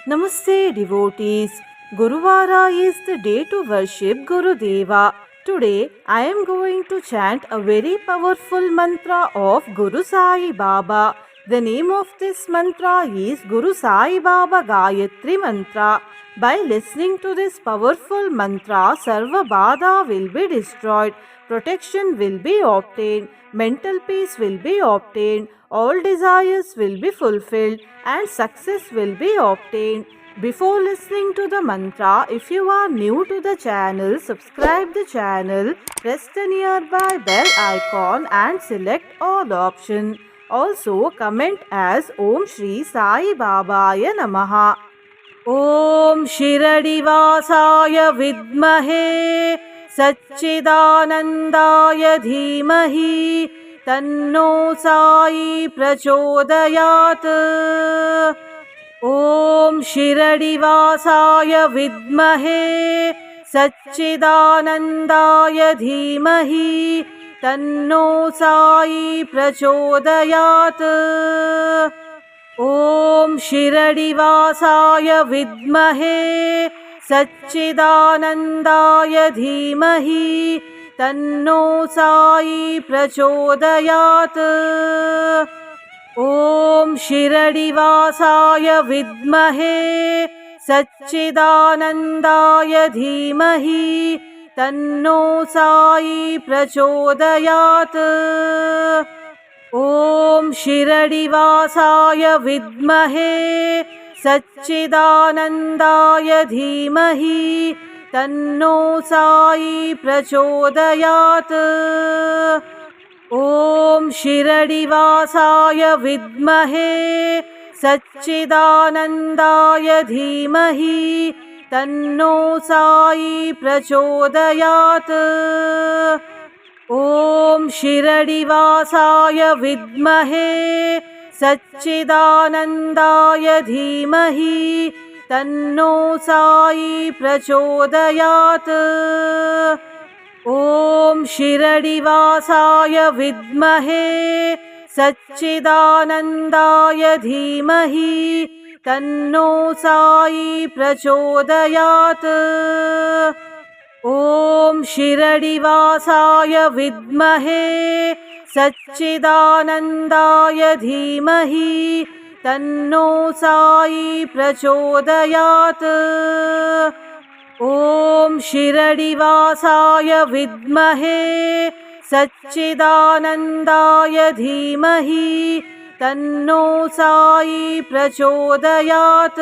Namaste devotees. Guruvara is the day to worship Gurudeva. Today I am going to chant a very powerful mantra of Guru Sai Baba. The name of this mantra is Guru Sai Baba Gayatri Mantra. By listening to this powerful mantra, Sarva Bada will be destroyed, protection will be obtained, mental peace will be obtained, all desires will be fulfilled, and success will be obtained. Before listening to the mantra, if you are new to the channel, subscribe the channel, press the nearby bell icon and select all option. Also comment as Om Shri Sai Babaya Namaha. Om Shiradivasaaya Vidmahe Satchidanandaya Dhimahi Tanno Sai Prachodayat. Om Shiradivasaaya Vidmahe Satchidanandaya Dhimahi Tanno Sai Prachodayat. Om Shiradivasaaya Vidmahe Satchidanandaya Dhimahi Tanno Sai Prachodayat. Om Shiradivasaaya Vidmahe Satchidanandaya Dhimahi Tanno Sai Prachodayat. Om Shiradivasaaya Vidmahe Satchidanandaya Dhimahi Tanno Sai Prachodayat. Om Shiradivasaaya Vidmahe Satchidanandaya Dhimahi Tanno Sai Prachodayat. Om Shiradivasaaya Vidmahe Satchidanandaya Dhimahi Tanno Sai Prachodayat. Om Shiradivasaaya Vidmahe Satchidanandaya Dhimahi Tanno Sai Prachodayat. Om Shiradivasaaya Vidmahe Satchidanandaya Dhimahi Tanno Sai Prachodayat. Om Shiradivasaaya Vidmahe Satchidanandaya Dhimahi Tanno Sai Prachodayat.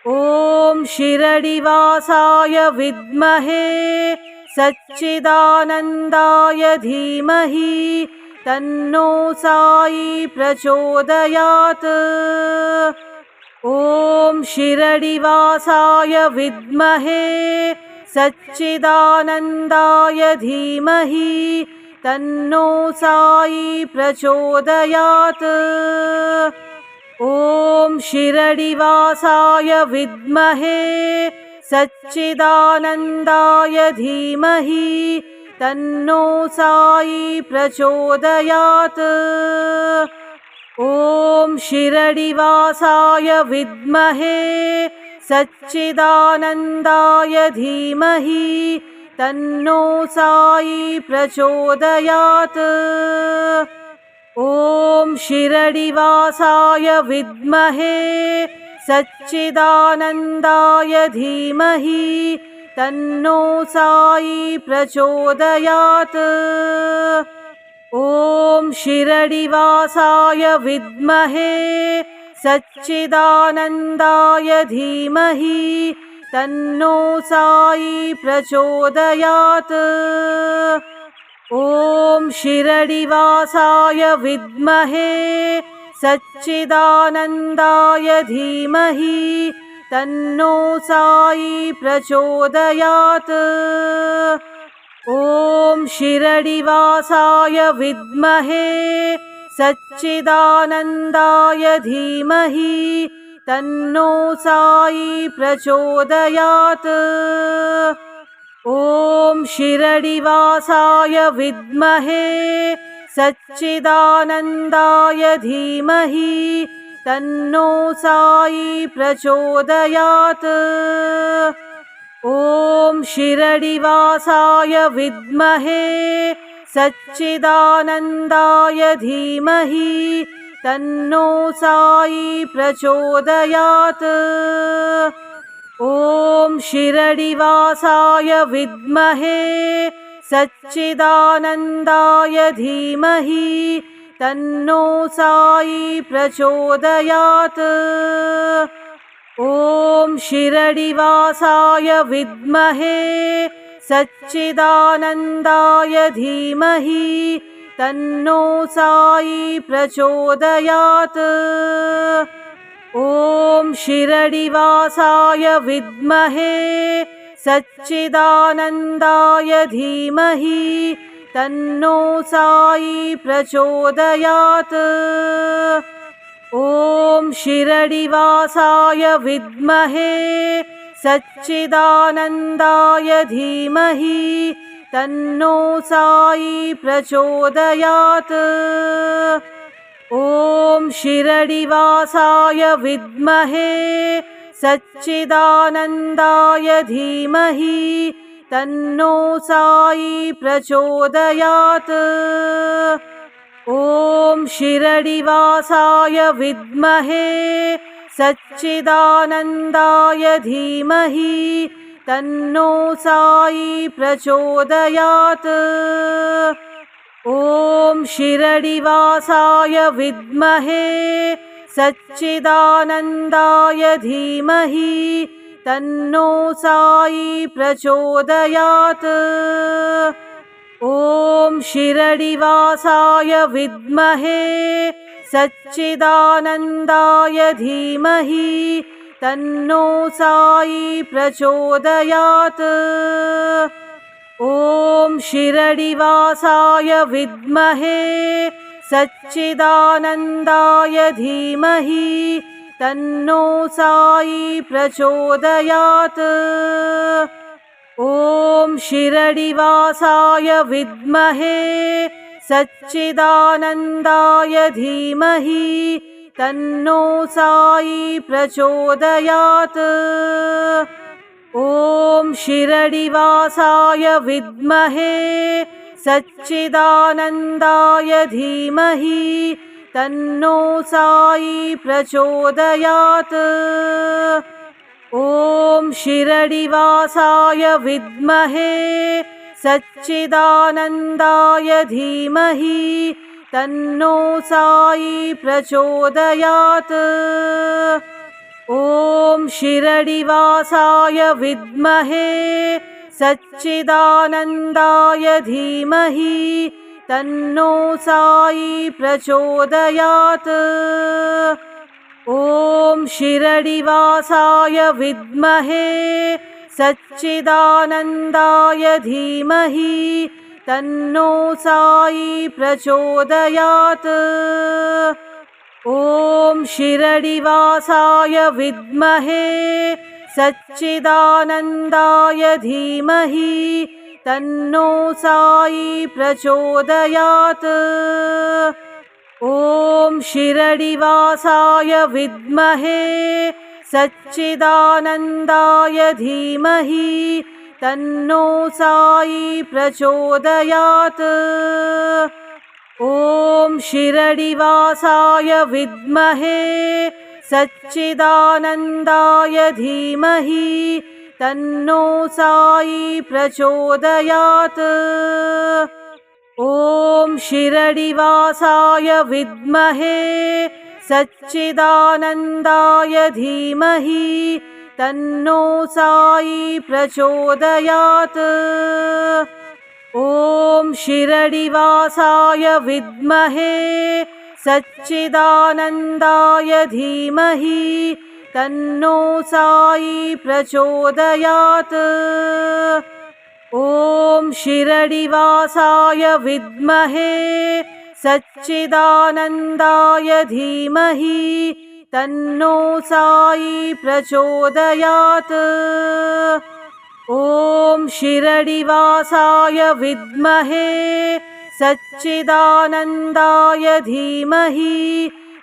Om Shiradivasaaya Vidmahe Satchidanandaya Dhimahi Tanno Sai Prachodayat. Om Shiradivasaaya Vidmahe Satchidanandaya Dhimahi Tanno Sai Prachodayat. Om Shiradivasaaya Vidmahe Satchidanandaya Dhimahi Tanno Sai Prachodayat. Om Shiradivasaaya Vidmahe Satchidanandaya Dhimahi Tanno Sai Prachodayat. Om Shiradivasaaya Vidmahe Satchidanandaya Dhimahi Tanno Sai Prachodayat. Om Shiradivasaaya Vidmahe Satchidanandaya Dhimahi Tanno Sai Prachodayat. Om Shiradivasaaya Vidmahe Satchidanandaya Dhimahi Tanno Sai Prachodayat. Om Shiradivasaaya Vidmahe Satchidanandaya Dhimahi Tanno Sai Prachodayat. Om Shiradivasaaya Vidmahe Satchidanandaya Dhimahi तन्नो साई प्रचोदयात्। ॐ शिरडिवासाय विद्महे सच्चिदानन्दाय धीमहि तन्नो साई प्रचोदयात्। ॐ शिरडिवासाय विद्महे सच्चिदानन्दाय धीमहि तन्नो साई प्रचोदयात्। ॐ शिरडिवासाय विद्महे सच्चिदानन्दाय धीमहि तन्नो साई प्रचोदयात्। ॐ शिरडिवासाय विद्महे सच्चिदानन्दाय धीमहि तन्नो साई प्रचोदयात्। ॐ शिरडिवासाय विद्महे सच्चिदानन्दाय धीमहि तन्नो साई प्रचोदयात्। ॐ शिरडिवासाय विद्महे सच्चिदानन्दाय धीमहि तन्नो साई प्रचोदयात्। ॐ शिरडिवासाय विद्महे सच्चिदानन्दाय धीमहि तन्नो साई प्रचोदयात्। ॐ शिरडिवासाय विद्महे सच्चिदानन्दाय धीमहि तन्नो साई प्रचोदयात्। ॐ शिरडिवासाय विद्महे सच्चिदानन्दाय धीमहि तन्नो साई प्रचोदयात्। ॐ शिरडिवासाय विद्महे सच्चिदानन्दाय धीमहि तन्नो साई प्रचोदयात्। ॐ शिरडिवासाय विद्महे सच्चिदानन्दाय धीमहि तन्नो साई प्रचोदयात्। ॐ शिरडिवासाय विद्महे सच्चिदानन्दाय धीमहि तन्नो साई प्रचोदयात्। ॐ शिरडिवासाय विद्महे सच्चिदानन्दाय धीमहि तन्नो साई प्रचोदयात्। ॐ शिरडिवासाय विद्महे सच्चिदानन्दाय धीमहि तन्नो साई प्रचोदयात्। ॐ शिरडिवासाय विद्महे सच्चिदानन्दाय धीमहि तन्नो साई प्रचोदयात्। ॐ शिरडिवासाय विद्महे सच्चिदानन्दाय धीमहि तन्नो साई प्रचोदयात्। ॐ शिरडिवासाय विद्महे सच्चिदानन्दाय धीमहि तन्नो साई प्रचोदयात्। ॐ शिरडिवासाय विद्महे सच्चिदानन्दाय धीमहि तन्नो साई प्रचोदयात्। ॐ शिरडिवासाय विद्महे सच्चिदानन्दाय धीमहि तन्नो साई प्रचोदयात्। ॐ शिरडिवासाय विद्महे सच्चिदानन्दाय धीमहि तन्नो साई प्रचोदयात्। ॐ शिरडिवासाय विद्महे सच्चिदानन्दाय धीमहि तन्नो साई प्रचोदयात्। ॐ शिरडिवासाय विद्महे सच्चिदानन्दाय धीमहि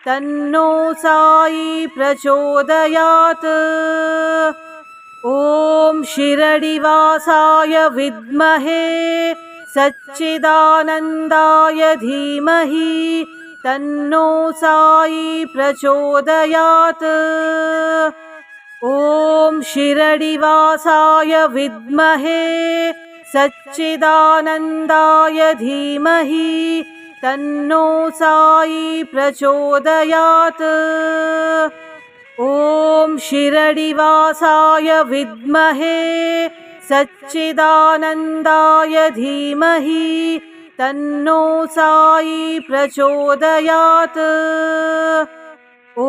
तन्नो साई प्रचोदयात्। ॐ शिरडिवासाय विद्महे सच्चिदानन्दाय धीमहि तन्नो साई प्रचोदयात्। ॐ शिरडिवासाय विद्महे सच्चिदानन्दाय धीमहि तन्नो साई प्रचोदयात्। ॐ शिरडिवासाय विद्महे सच्चिदानन्दाय धीमहि तन्नो साई प्रचोदयात्। ॐ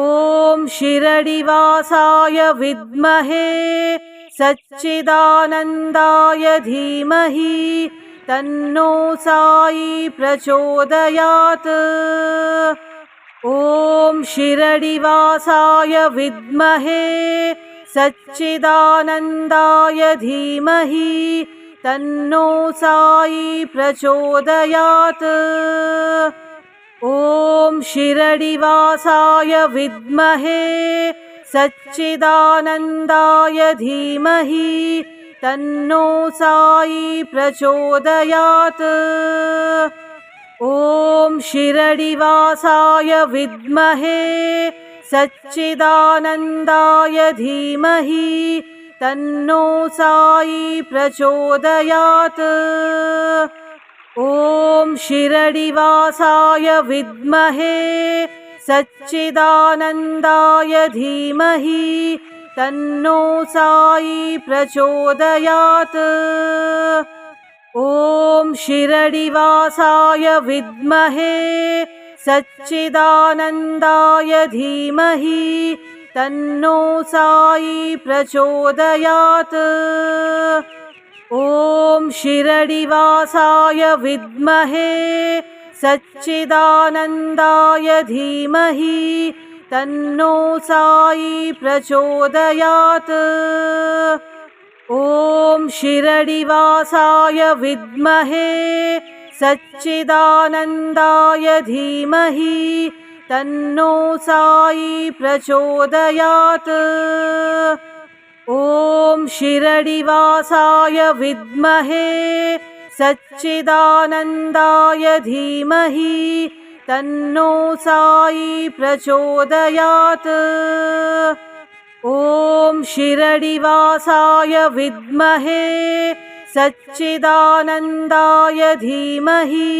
शिरडिवासाय विद्महे सच्चिदानन्दाय धीमहि तन्नो साई प्रचोदयात्। ॐ शिरडिवासाय विद्महे सच्चिदानन्दाय धीमहि तन्नो साई प्रचोदयात्। ॐ शिरडिवासाय विद्महे सच्चिदानन्दाय धीमहि तन्नो साई प्रचोदयात्। ॐ शिरडिवासाय विद्महे सच्चिदानन्दाय धीमहि तन्नो साई प्रचोदयात्। ॐ शिरडिवासाय विद्महे सच्चिदानन्दाय धीमहि तन्नो साई प्रचोदयात्। ॐ शिरडिवासाय विद्महे सच्चिदानन्दाय धीमहि तन्नो साई प्रचोदयात्। ॐ शिरडिवासाय विद्महे सच्चिदानन्दाय धीमहि तन्नो साई प्रचोदयात्। ॐ शिरडिवासाय विद्महे सच्चिदानन्दाय धीमहि तन्नो साई प्रचोदयात्। ॐ शिरडिवासाय विद्महे सच्चिदानन्दाय धीमहि तन्नो साई प्रचोदयात्। ॐ शिरडिवासाय विद्महे सच्चिदानन्दाय धीमहि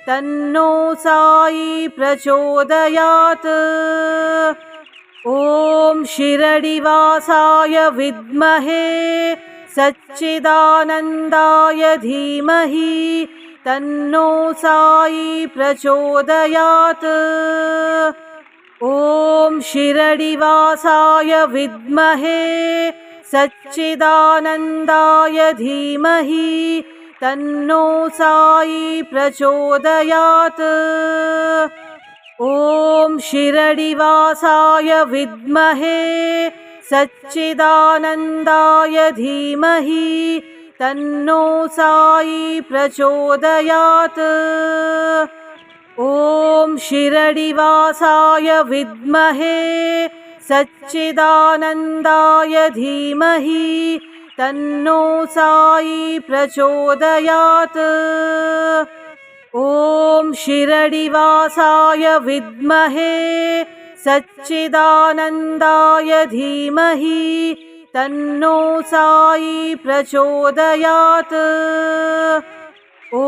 तन्नो साई प्रचोदयात्। ॐ शिरडिवासाय विद्महे सच्चिदानन्दाय धीमहि तन्नो साई प्रचोदयात्। ॐ शिरडिवासाय विद्महे सच्चिदानन्दाय धीमहि तन्नो साई प्रचोदयात्। ॐ शिरडिवासाय विद्महे सच्चिदानन्दाय धीमहि तन्नो साई प्रचोदयात्। ॐ शिरडिवासाय विद्महे सच्चिदानन्दाय धीमहि तन्नो साई प्रचोदयात्। ॐ शिरडिवासाय विद्महे सच्चिदानन्दाय धीमहि तन्नो साई प्रचोदयात्। ॐ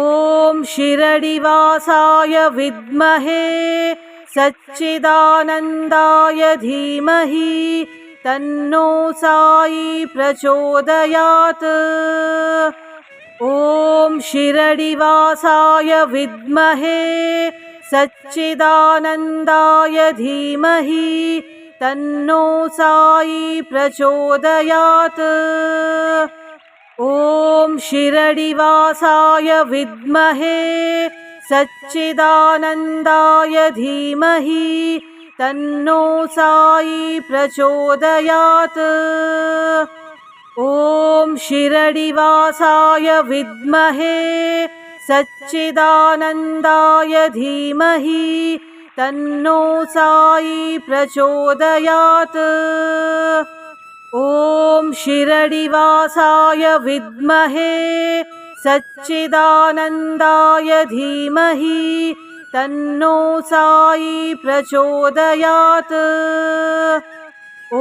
शिरडिवासाय विद्महे सच्चिदानन्दाय धीमहि तन्नो साई प्रचोदयात्। ॐ शिरडिवासाय विद्महे सच्चिदानन्दाय धीमहि तन्नो साई प्रचोदयात्। ॐ शिरडिवासाय विद्महे सच्चिदानन्दाय धीमहि तन्नो साई प्रचोदयात्। ॐ शिरडिवासाय विद्महे सच्चिदानन्दाय धीमहि तन्नो साई प्रचोदयात्। ॐ शिरडिवासाय विद्महे सच्चिदानन्दाय धीमहि तन्नो साई प्रचोदयात्।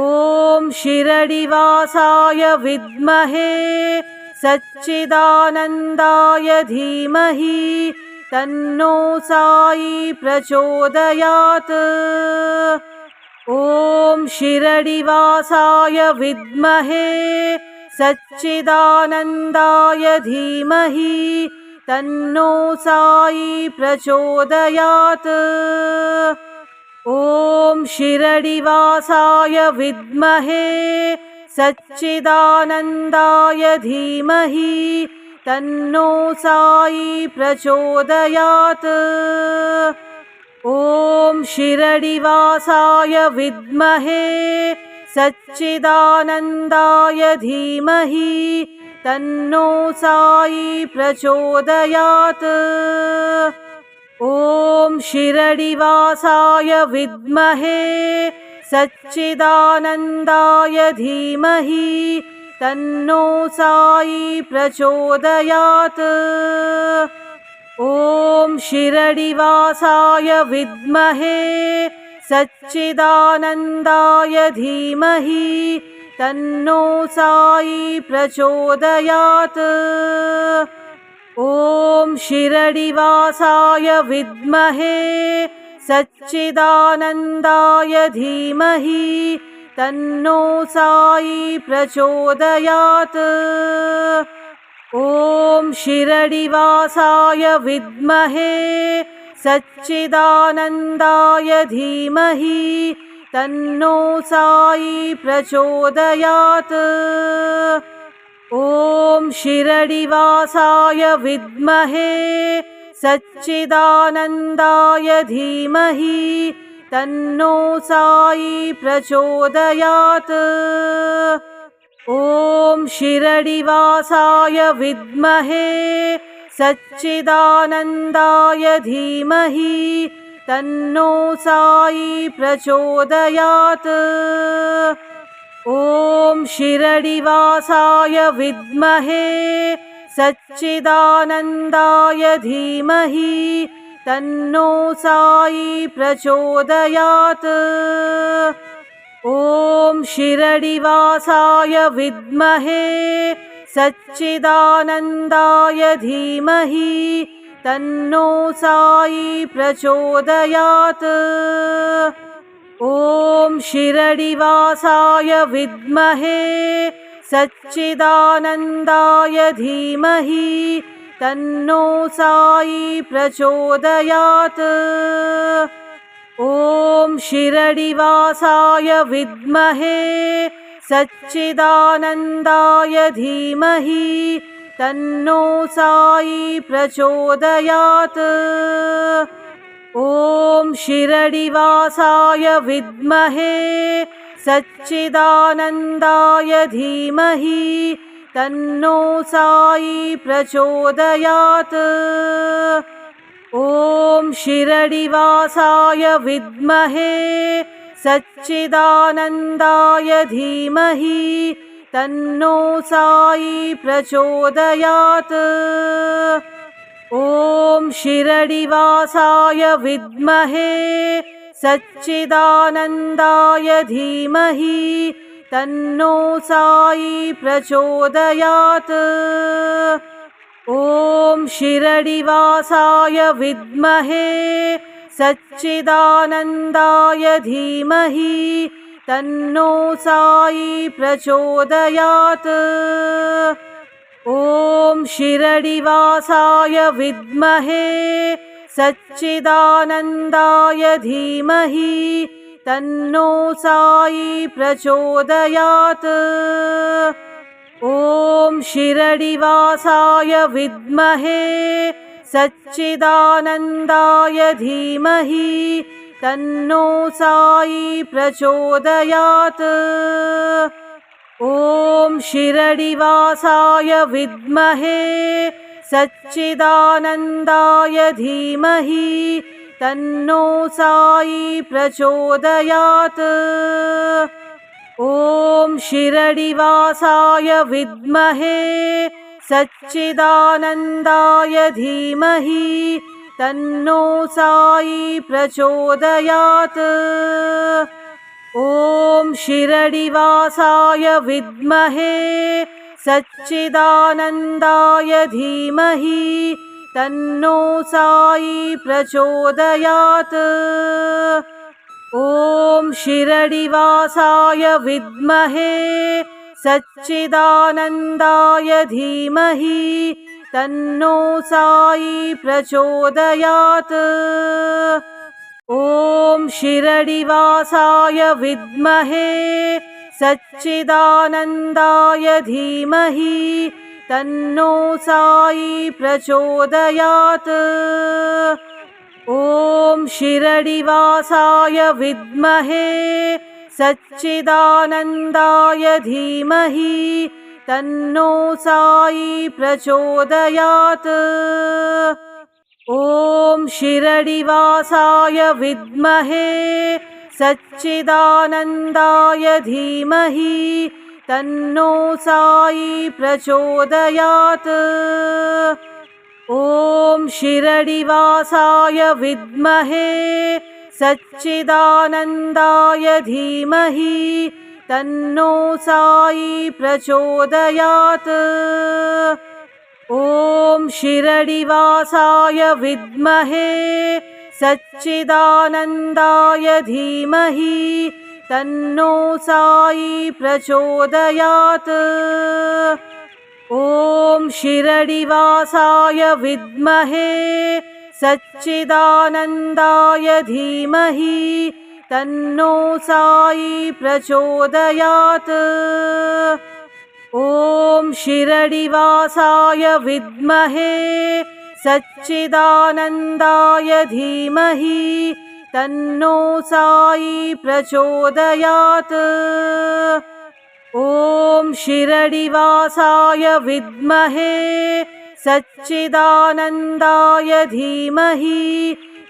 ॐ शिरडिवासाय विद्महे सच्चिदानन्दाय धीमहि तन्नो साई प्रचोदयात्। ॐ शिरडिवासाय विद्महे सच्चिदानन्दाय धीमहि तन्नो साई प्रचोदयात्। ॐ शिरडिवासाय विद्महे सच्चिदानन्दाय धीमहि तन्नो साई प्रचोदयात्। ॐ शिरडिवासाय विद्महे सच्चिदानन्दाय धीमहि तन्नो साई प्रचोदयात्। ॐ शिरडिवासाय विद्महे सच्चिदानन्दाय धीमहि तन्नो साई प्रचोदयात्। ॐ शिरडिवासाय विद्महे सच्चिदानन्दाय धीमहि तन्नो साई प्रचोदयात्। ॐ शिरडिवासाय विद्महे सच्चिदानन्दाय धीमहि तन्नो साई प्रचोदयात्। ॐ शिरडिवासाय विद्महे सच्चिदानन्दाय धीमहि तन्नो साई प्रचोदयात्। ॐ शिरडिवासाय विद्महे सच्चिदानन्दाय धीमहि तन्नो साई प्रचोदयात्। ॐ शिरडिवासाय विद्महे सच्चिदानन्दाय धीमहि तन्नो साई प्रचोदयात्। ॐ शिरडिवासाय विद्महे सच्चिदानन्दाय धीमहि तन्नो साई प्रचोदयात्। ॐ शिरडिवासाय विद्महे सच्चिदानन्दाय धीमहि तन्नो साई प्रचोदयात्। ॐ शिरडिवासाय विद्महे सच्चिदानन्दाय धीमहि तन्नो साई प्रचोदयात्। ॐ शिरडिवासाय विद्महे सच्चिदानन्दाय धीमहि तन्नो साई प्रचोदयात्। ॐ शिरडिवासाय विद्महे सच्चिदानन्दाय धीमहि तन्नो साई प्रचोदयात्। ॐ शिरडिवासाय विद्महे सच्चिदानन्दाय धीमहि तन्नो साई प्रचोदयात्। ॐ शिरडिवासाय विद्महे सच्चिदानन्दाय धीमहि तन्नो साई प्रचोदयात्। ॐ शिरडिवासाय विद्महे सच्चिदानन्दाय धीमहि तन्नो साई प्रचोदयात्। ॐ शिरडिवासाय विद्महे सच्चिदानन्दाय धीमहि तन्नो साई प्रचोदयात्। ॐ शिरडिवासाय विद्महे सच्चिदानन्दाय धीमहि तन्नो साई प्रचोदयात्। ॐ शिरडिवासाय विद्महे सच्चिदानन्दाय धीमहि तन्नो साई प्रचोदयात्। ॐ शिरडिवासाय विद्महे सच्चिदानन्दाय धीमहि तन्नो साई प्रचोदयात्। ॐ शिरडिवासाय विद्महे सच्चिदानन्दाय धीमहि तन्नो साई प्रचोदयात्। ॐ शिरडिवासाय विद्महे सच्चिदानन्दाय धीमहि तन्नो साई प्रचोदयात्। ॐ शिरडिवासाय विद्महे सच्चिदानन्दाय धीमहि तन्नो साई प्रचोदयात्। ॐ शिरडिवासाय विद्महे सच्चिदानन्दाय धीमहि तन्नो साई प्रचोदयात्। ॐ शिरडिवासाय विद्महे सच्चिदानन्दाय धीमहि तन्नो साई प्रचोदयात्। ॐ शिरडिवासाय विद्महे सच्चिदानन्दाय धीमहि तन्नो साई प्रचोदयात्। ॐ शिरडिवासाय विद्महे सच्चिदानन्दाय धीमहि तन्नो साई प्रचोदयात्। ॐ शिरडिवासाय विद्महे सच्चिदानन्दाय धीमहि तन्नो साई प्रचोदयात्। ॐ शिरडिवासाय विद्महे सच्चिदानन्दाय धीमहि तन्नो साई प्रचोदयात्। ॐ शिरडिवासाय विद्महे सच्चिदानन्दाय धीमहि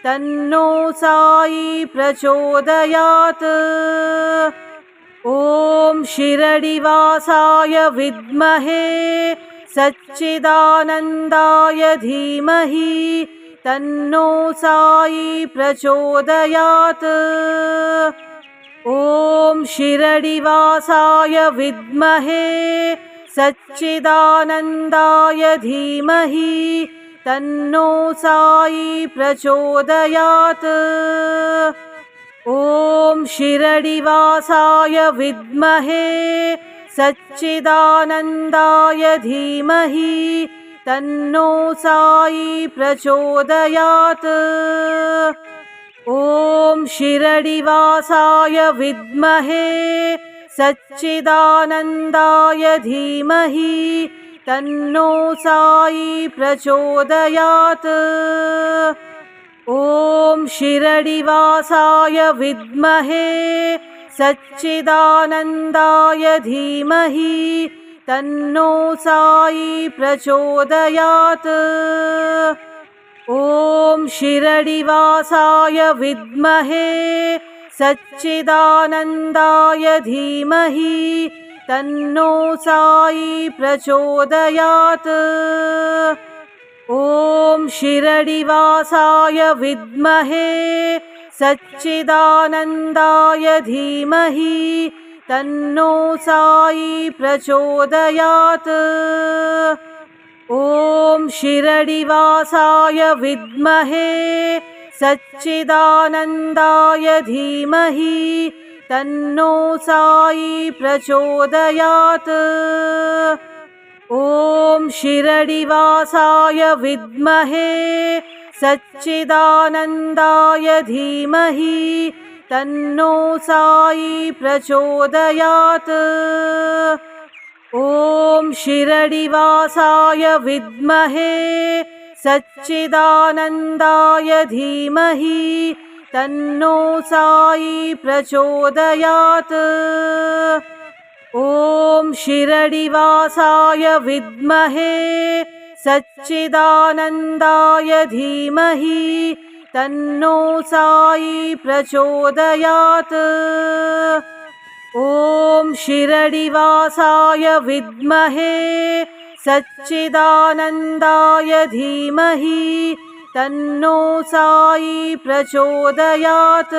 तन्नो साई प्रचोदयात्। ॐ शिरडिवासाय विद्महे सच्चिदानन्दाय धीमहि तन्नो साई प्रचोदयात्। ॐ शिरडिवासाय विद्महे सच्चिदानन्दाय धीमहि तन्नो साई प्रचोदयात्। ॐ शिरडिवासाय विद्महे सच्चिदानन्दाय धीमहि तन्नो साई प्रचोदयात्। ॐ शिरडिवासाय विद्महे सच्चिदानन्दाय धीमहि तन्नो साई प्रचोदयात्। ॐ शिरडिवासाय विद्महे सच्चिदानन्दाय धीमहि तन्नो साई प्रचोदयात्। ॐ शिरडिवासाय विद्महे सच्चिदानन्दाय धीमहि तन्नो साई प्रचोदयात्। ॐ शिरडिवासाय विद्महे सच्चिदानन्दाय धीमहि तन्नो साई प्रचोदयात्। ॐ शिरडिवासाय विद्महे सच्चिदानन्दाय धीमहि तन्नो साई प्रचोदयात्। ॐ शिरडिवासाय विद्महे सच्चिदानन्दाय धीमहि तन्नो साई प्रचोदयात्। ॐ शिरडिवासाय विद्महे सच्चिदानन्दाय धीमहि तन्नो साई प्रचोदयात्। ॐ शिरडिवासाय विद्महे सच्चिदानन्दाय धीमहि तन्नो साई प्रचोदयात्। ॐ शिरडिवासाय विद्महे सच्चिदानन्दाय धीमहि तन्नो साई प्रचोदयात्।